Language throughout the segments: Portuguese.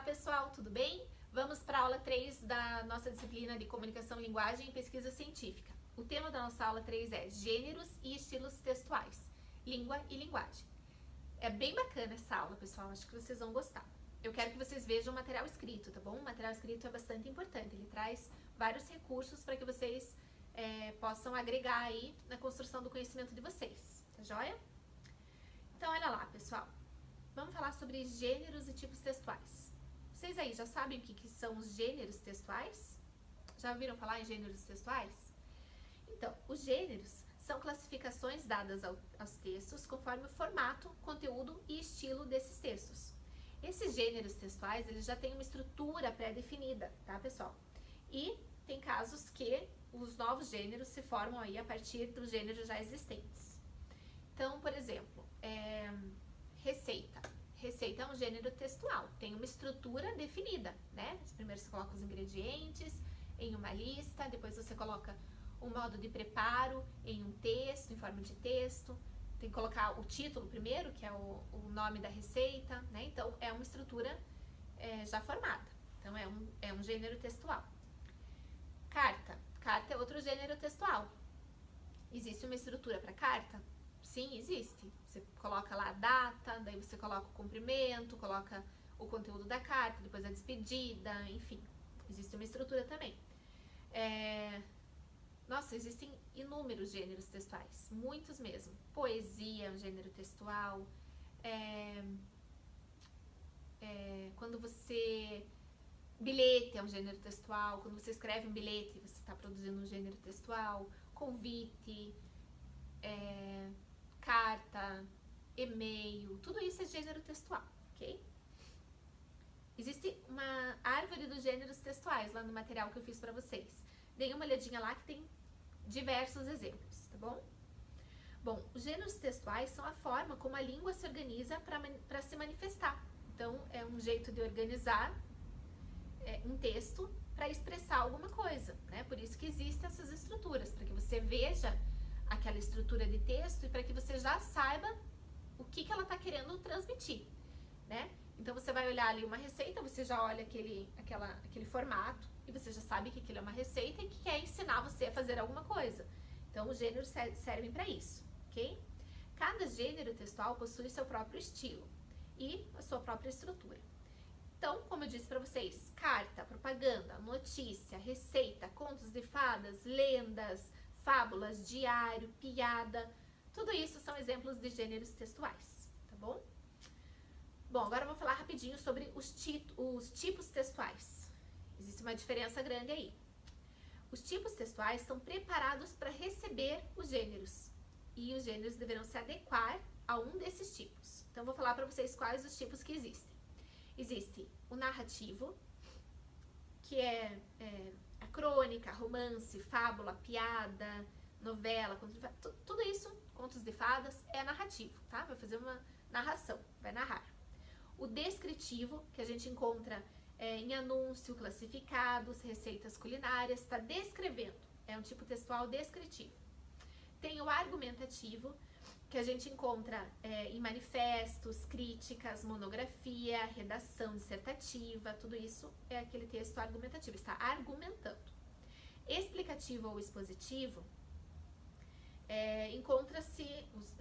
pessoal, tudo bem? Vamos para a aula 3 da nossa disciplina de Comunicação, Linguagem e Pesquisa Científica. O tema da nossa aula 3 é Gêneros e Estilos Textuais, Língua e Linguagem. É bem bacana essa aula, pessoal, acho que vocês vão gostar. Eu quero que vocês vejam o material escrito, tá bom? O material escrito é bastante importante, ele traz vários recursos para que vocês possam agregar aí na construção do conhecimento de vocês, tá joia? Então, olha lá, pessoal. Vamos falar sobre gêneros e tipos textuais. Vocês aí já sabem o que são os gêneros textuais? Já ouviram falar em gêneros textuais? Então, os gêneros são classificações dadas aos textos conforme o formato, conteúdo e estilo desses textos. Esses gêneros textuais, eles já têm uma estrutura pré-definida, tá, pessoal? E tem casos que os novos gêneros se formam aí a partir dos gêneros já existentes. Então, por exemplo, receita. Receita é um gênero textual, tem uma estrutura definida, né? Primeiro você coloca os ingredientes em uma lista, depois você coloca o modo de preparo em um texto, em forma de texto. Tem que colocar o título primeiro, que é o nome da receita, né? Então, é uma estrutura já formada. Então, é um gênero textual. Carta. Carta é outro gênero textual. Existe uma estrutura para carta? Sim, existe. Você coloca lá a data, daí você coloca o comprimento, coloca o conteúdo da carta, depois a despedida, enfim. Existe uma estrutura também. Nossa, existem inúmeros gêneros textuais, muitos mesmo. Poesia é um gênero textual. Quando você... Bilhete é um gênero textual. Quando você escreve um bilhete, você está produzindo um gênero textual. Convite... carta, e-mail, tudo isso é gênero textual, ok? Existe uma árvore dos gêneros textuais lá no material que eu fiz para vocês. Deem uma olhadinha lá que tem diversos exemplos, tá bom? Bom, os gêneros textuais são a forma como a língua se organiza para se manifestar. Então, é um jeito de organizar um texto para expressar alguma coisa, né? Por isso que existem essas estruturas, para que você veja aquela estrutura de texto e para que você já saiba o que ela está querendo transmitir, né? Então, você vai olhar ali uma receita, você já olha aquele formato e você já sabe que aquilo é uma receita e que quer ensinar você a fazer alguma coisa. Então, os gêneros servem para isso, ok? Cada gênero textual possui seu próprio estilo e a sua própria estrutura. Então, como eu disse para vocês, carta, propaganda, notícia, receita, contos de fadas, lendas, fábulas, diário, piada, tudo isso são exemplos de gêneros textuais, tá bom? Bom, agora eu vou falar rapidinho sobre os tipos textuais. Existe uma diferença grande aí. Os tipos textuais estão preparados para receber os gêneros e os gêneros deverão se adequar a um desses tipos. Então, eu vou falar para vocês quais os tipos que existem. Existe o narrativo, que é a crônica, romance, fábula, piada, novela, tudo isso, contos de fadas, é narrativo, tá? Vai fazer uma narração, vai narrar. O descritivo, que a gente encontra em anúncio, classificados, receitas culinárias, está descrevendo, é um tipo textual descritivo. Tem o argumentativo, que a gente encontra em manifestos, críticas, monografia, redação dissertativa, tudo isso é aquele texto argumentativo, está argumentando. Explicativo ou expositivo,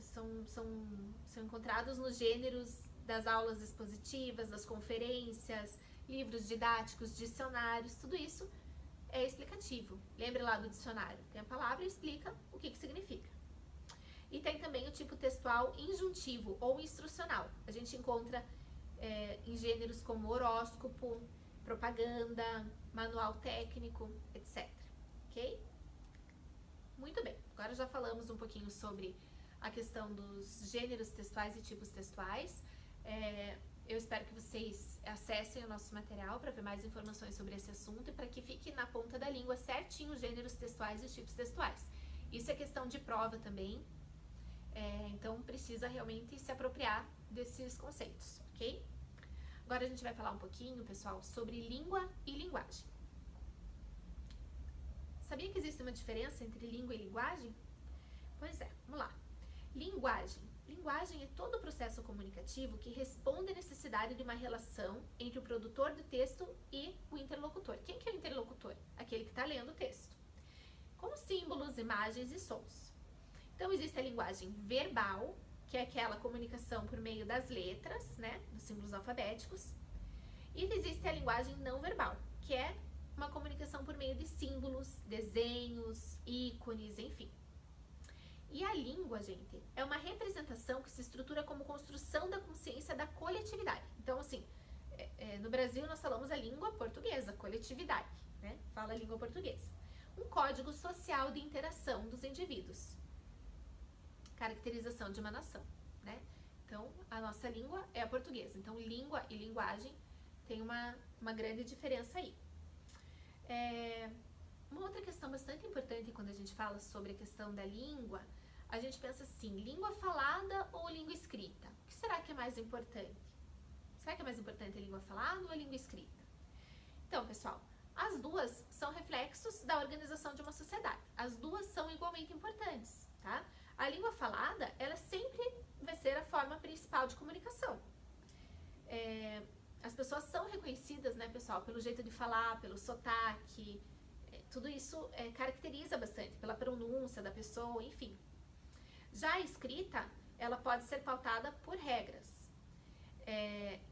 são encontrados nos gêneros das aulas expositivas, das conferências, livros didáticos, dicionários, tudo isso é explicativo. Lembre lá do dicionário, tem a palavra e explica o que significa. E tem também o tipo textual injuntivo ou instrucional. A gente encontra em gêneros como horóscopo, propaganda, manual técnico, etc. Ok? Muito bem, agora já falamos um pouquinho sobre a questão dos gêneros textuais e tipos textuais. Eu espero que vocês acessem o nosso material para ver mais informações sobre esse assunto e para que fique na ponta da língua certinho os gêneros textuais e os tipos textuais. Isso é questão de prova também. Então, precisa realmente se apropriar desses conceitos, ok? Agora a gente vai falar um pouquinho, pessoal, sobre língua e linguagem. Sabia que existe uma diferença entre língua e linguagem? Pois é, vamos lá. Linguagem Linguagem é todo o processo comunicativo que responde à necessidade de uma relação entre o produtor do texto e o interlocutor. Quem que é o interlocutor? Aquele que está lendo o texto. Com símbolos, imagens e sons. Então, existe a linguagem verbal, que é aquela comunicação por meio das letras, né, dos símbolos alfabéticos. E existe a linguagem não verbal, que é uma comunicação por meio de símbolos, desenhos, ícones, enfim. E a língua, gente, é uma representação que se estrutura como construção da consciência da coletividade. Então, assim, no Brasil nós falamos a língua portuguesa, coletividade, né? Fala a língua portuguesa. Um código social de interação dos indivíduos. Caracterização de uma nação, né? Então, a nossa língua é a portuguesa. Então, língua e linguagem tem uma grande diferença aí. Uma outra questão bastante importante quando a gente fala sobre a questão da língua, a gente pensa assim, língua falada ou língua escrita? O que será que é mais importante? Será que é mais importante a língua falada ou a língua escrita? Então, pessoal, as duas são reflexos da organização de uma sociedade. As duas são igualmente importantes, tá? A língua falada, ela sempre vai ser a forma principal de comunicação. As pessoas são reconhecidas, né, pessoal, pelo jeito de falar, pelo sotaque, tudo isso caracteriza bastante, pela pronúncia da pessoa, enfim. Já a escrita, ela pode ser pautada por regras.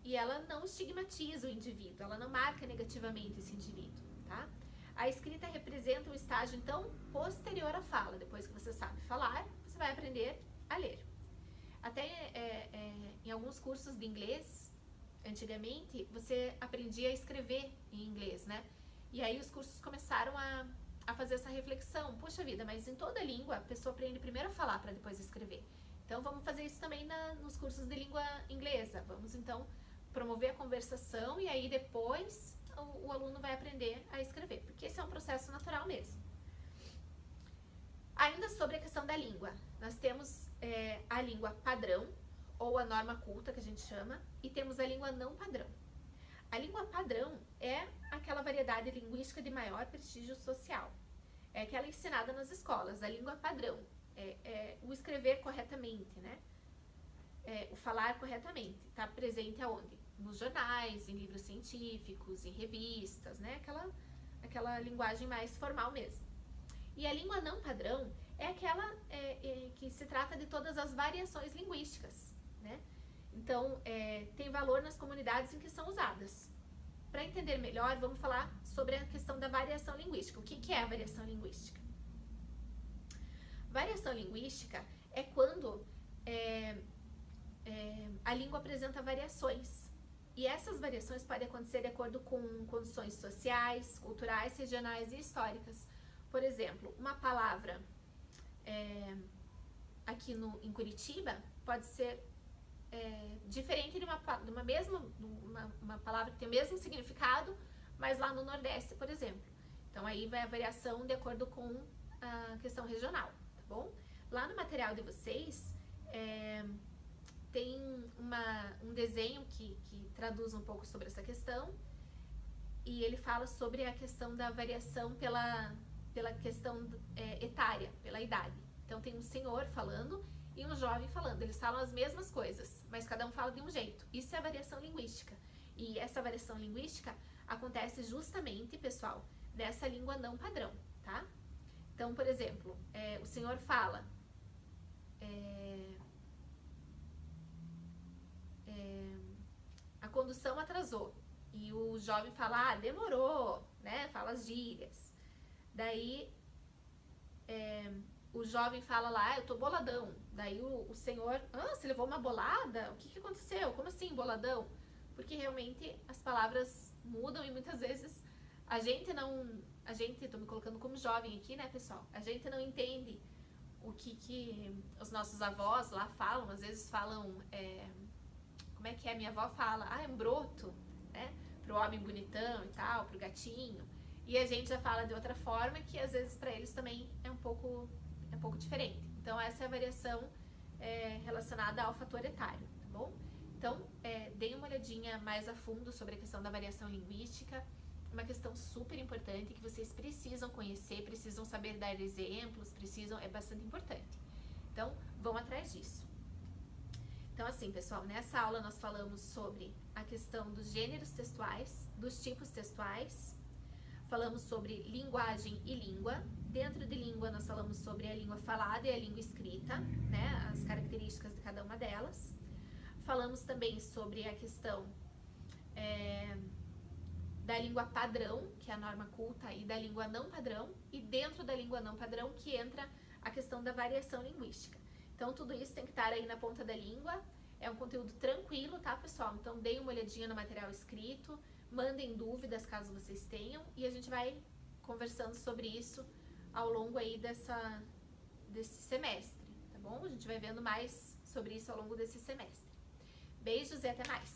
E ela não estigmatiza o indivíduo, ela não marca negativamente esse indivíduo, tá? A escrita representa um estágio, então, posterior à fala. Depois que você sabe falar, você vai aprender a ler. Até em alguns cursos de inglês, antigamente, você aprendia a escrever em inglês, né? E aí os cursos começaram a fazer essa reflexão. Puxa vida, mas em toda língua a pessoa aprende primeiro a falar para depois escrever. Então vamos fazer isso também nos cursos de língua inglesa. Vamos então promover a conversação e aí depois o aluno vai aprender a escrever, porque esse é um processo natural mesmo. Ainda sobre a questão da língua, nós temos a língua padrão, ou a norma culta, que a gente chama, e temos a língua não padrão. A língua padrão é aquela variedade linguística de maior prestígio social. É aquela ensinada nas escolas, a língua padrão. O escrever corretamente, né? O falar corretamente. Está presente aonde? Nos jornais, em livros científicos, em revistas, né? Aquela linguagem mais formal mesmo. E a língua não padrão é aquela que se trata de todas as variações linguísticas, né? Então, tem valor nas comunidades em que são usadas. Para entender melhor, vamos falar sobre a questão da variação linguística. O que é a variação linguística? Variação linguística é quando a língua apresenta variações. E essas variações podem acontecer de acordo com condições sociais, culturais, regionais e históricas. Por exemplo, uma palavra aqui em Curitiba pode ser diferente de uma palavra que tem o mesmo significado, mas lá no Nordeste, por exemplo. Então aí vai a variação de acordo com a questão regional, tá bom? Lá no material de vocês tem um desenho que traduz um pouco sobre essa questão, e ele fala sobre a questão da variação pela questão etária, pela idade. Então tem um senhor falando e um jovem falando, eles falam as mesmas coisas, mas cada um fala de um jeito. Isso é a variação linguística. E essa variação linguística acontece justamente, pessoal, nessa língua não padrão, tá? Então, por exemplo, o senhor fala a condução atrasou, e o jovem fala, demorou, né? Fala as gírias. Daí o jovem fala lá, eu tô boladão. Daí o senhor, você levou uma bolada? O que aconteceu? Como assim, boladão? Porque realmente as palavras mudam e muitas vezes tô me colocando como jovem aqui, né, pessoal? A gente não entende o que os nossos avós lá falam. Às vezes falam, como é que é? Minha avó fala, é um broto, né? Pro homem bonitão e tal, pro gatinho. E a gente já fala de outra forma que às vezes para eles também é um pouco diferente. Então essa é a variação relacionada ao fator etário, tá bom? Então, deem uma olhadinha mais a fundo sobre a questão da variação linguística, uma questão super importante que vocês precisam conhecer, precisam saber dar exemplos, é bastante importante. Então, vão atrás disso. Então, assim, pessoal, nessa aula nós falamos sobre a questão dos gêneros textuais, dos tipos textuais, falamos sobre linguagem e língua. Dentro de língua, nós falamos sobre a língua falada e a língua escrita, né, as características de cada uma delas. Falamos também sobre a questão da língua padrão, que é a norma culta, e da língua não padrão, e dentro da língua não padrão que entra a questão da variação linguística. Então, tudo isso tem que estar aí na ponta da língua. É um conteúdo tranquilo, tá, pessoal? Então, deem uma olhadinha no material escrito, mandem dúvidas caso vocês tenham, e a gente vai conversando sobre isso ao longo aí desse semestre, tá bom? A gente vai vendo mais sobre isso ao longo desse semestre. Beijos e até mais!